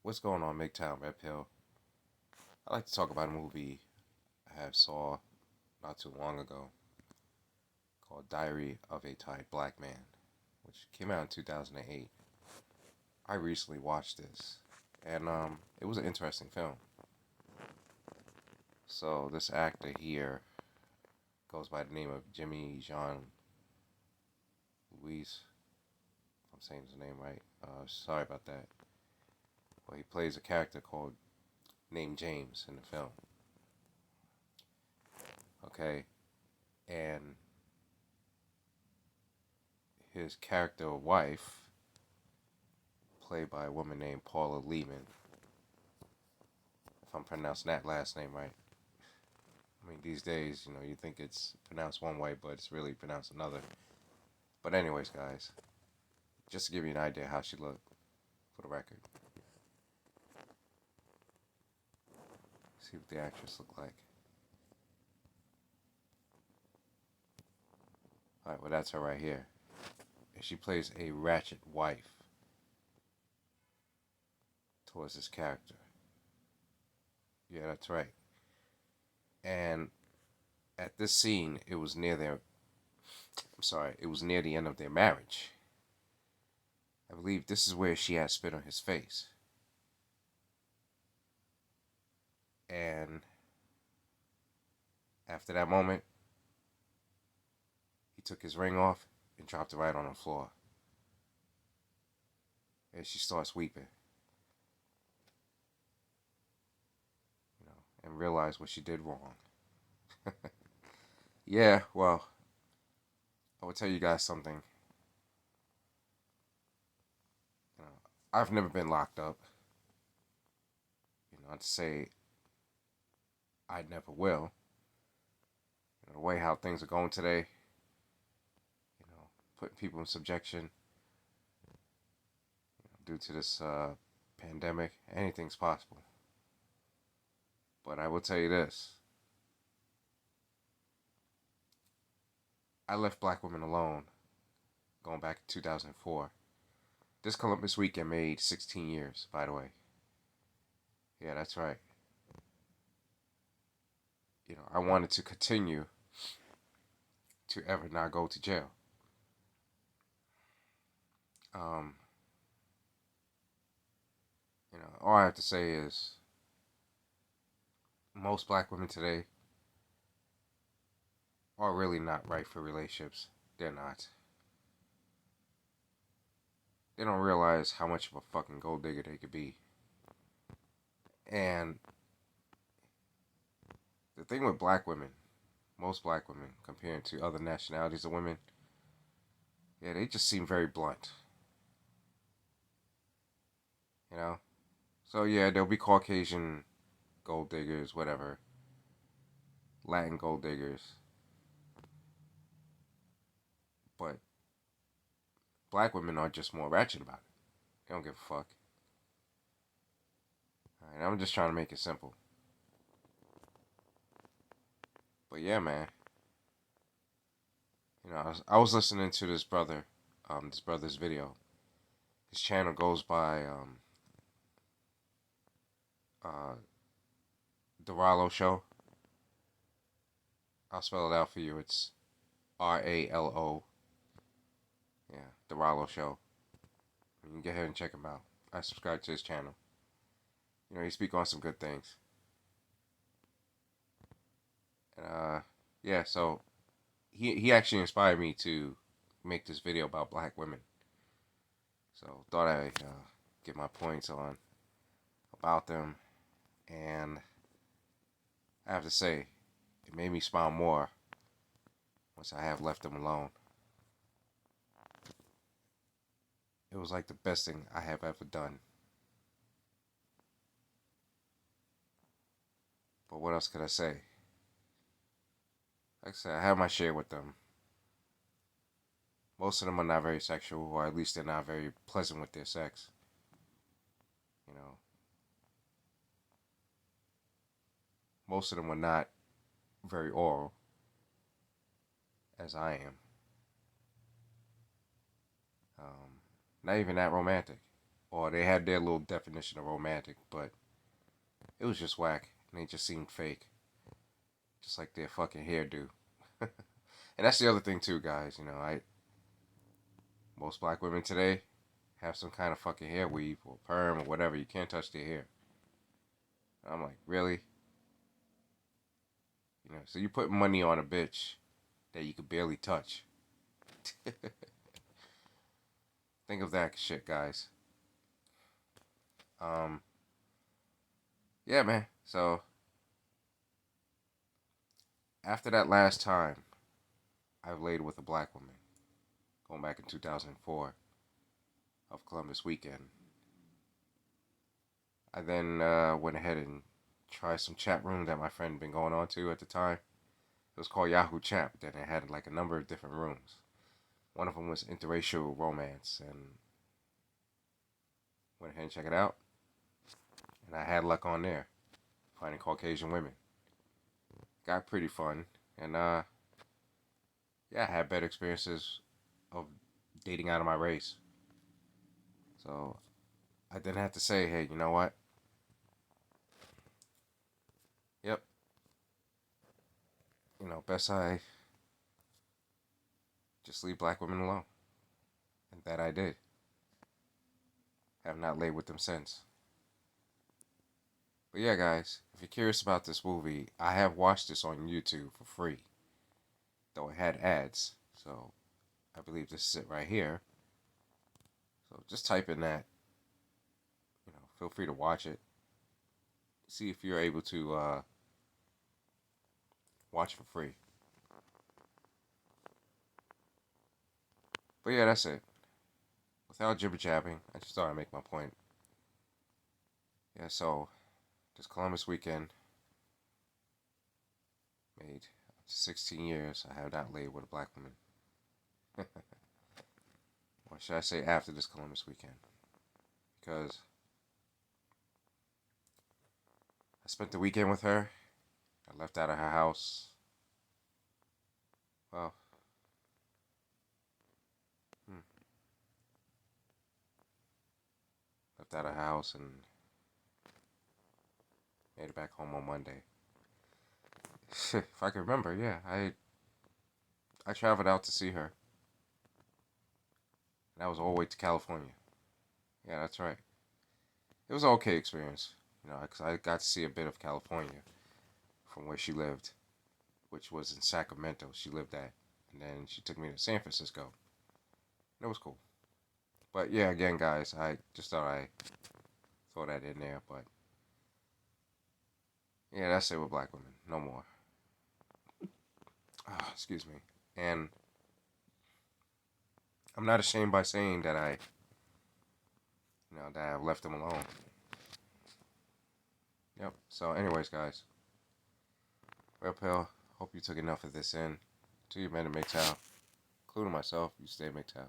What's going on, MGTOW and RP? I'd like to talk about a movie I have saw not too long ago called Diary of a Tired Black Man, which came out in 2008. I recently watched this, and it was an interesting film. So this actor here goes by the name of Jimmy Jean Louis. If I'm saying his name right. Sorry about that. But he plays a character called named James in the film. Okay, and his character wife, played by a woman named Paula Lehman, if I'm pronouncing that last name right. I mean, these days, you think it's pronounced one way, but it's really pronounced another. But anyways, guys, just to give you an idea how she looked, for the record. See what the actress looked like. Alright, well, that's her right here. And she plays a ratchet wife towards this character. Yeah, that's right. And at this scene, it was near the end of their marriage. I believe this is where she had spit on his face. And after that moment, he took his ring off and dropped it right on the floor. And she starts weeping, and realized what she did wrong. Yeah, well, I will tell you guys something. You know, I've never been locked up. Not to say I never will. The way how things are going today, putting people in subjection due to this pandemic, anything's possible. But I will tell you this. I left black women alone going back in 2004. This Columbus weekend made 16 years, by the way. Yeah, that's right. I wanted to continue to ever not go to jail. Um, all I have to say is most black women today are really not right for relationships. They're not. They don't realize how much of a fucking gold digger they could be. And the thing with black women, most black women, compared to other nationalities of women, yeah, they just seem very blunt. So yeah, there'll be Caucasian gold diggers, whatever, Latin gold diggers, but black women are just more ratchet about it. They don't give a fuck. Alright, I'm just trying to make it simple. But yeah, man. I was listening to this brother's video. His channel goes by uh, The Rallo Show. I'll spell it out for you. It's RALO. Yeah, The Rallo Show. You can go ahead and check him out. I subscribe to his channel. He speaks on some good things. And yeah, so he actually inspired me to make this video about black women. So thought I'd get my points on about them, and I have to say, it made me smile more once I have left them alone. It was like the best thing I have ever done. But what else could I say? Like I said, I have my share with them. Most of them are not very sexual, or at least they're not very pleasant with their sex. Most of them are not very oral, as I am. Not even that romantic. or they had their little definition of romantic, but it was just whack, and they just seemed fake, just like their fucking hairdo. And that's the other thing too, guys. You know, most black women today have some kind of fucking hair weave or perm or whatever. You can't touch their hair. I'm like, really? You know, so you put money on a bitch that you could barely touch. Think of that shit, guys. Um, yeah, man. So after that last time I laid with a black woman, going back in 2004 of Columbus weekend, I then went ahead and tried some chat room that my friend had been going on to at the time. It was called Yahoo Chat. Then it had like a number of different rooms. One of them was interracial romance, and went ahead and checked it out. And I had luck on there, finding Caucasian women. Got pretty fun, and yeah, I had better experiences of dating out of my race. So I didn't have to say, hey, you know what? Yep, best I just leave black women alone. And that I did. Have not laid with them since. But yeah, guys, if you're curious about this movie, I have watched this on YouTube for free, though it had ads. So I believe this is it right here. So just type in that. Feel free to watch it. See if you're able to watch for free. But yeah, that's it. Without jibber jabbing, I just thought I'd make my point. Yeah, so this Columbus weekend made up to 16 years. I have not laid with a black woman. Or should I say after this Columbus weekend? Because I spent the weekend with her. I left out of her house. Well, left out of her house and made it back home on Monday. If I can remember, yeah, I traveled out to see her. And that was all the way to California. Yeah, that's right. It was an okay experience, because I got to see a bit of California from where she lived, which was in Sacramento. She lived at, and then she took me to San Francisco. And it was cool. But yeah, again, guys, I just thought I throw that in there. But yeah, that's it with black women. No more. Excuse me. And I'm not ashamed by saying that that I've left them alone. Yep. So, anyways, guys. Well, pal, hope you took enough of this in. To you men in MGTOW, including myself, you stay MGTOW.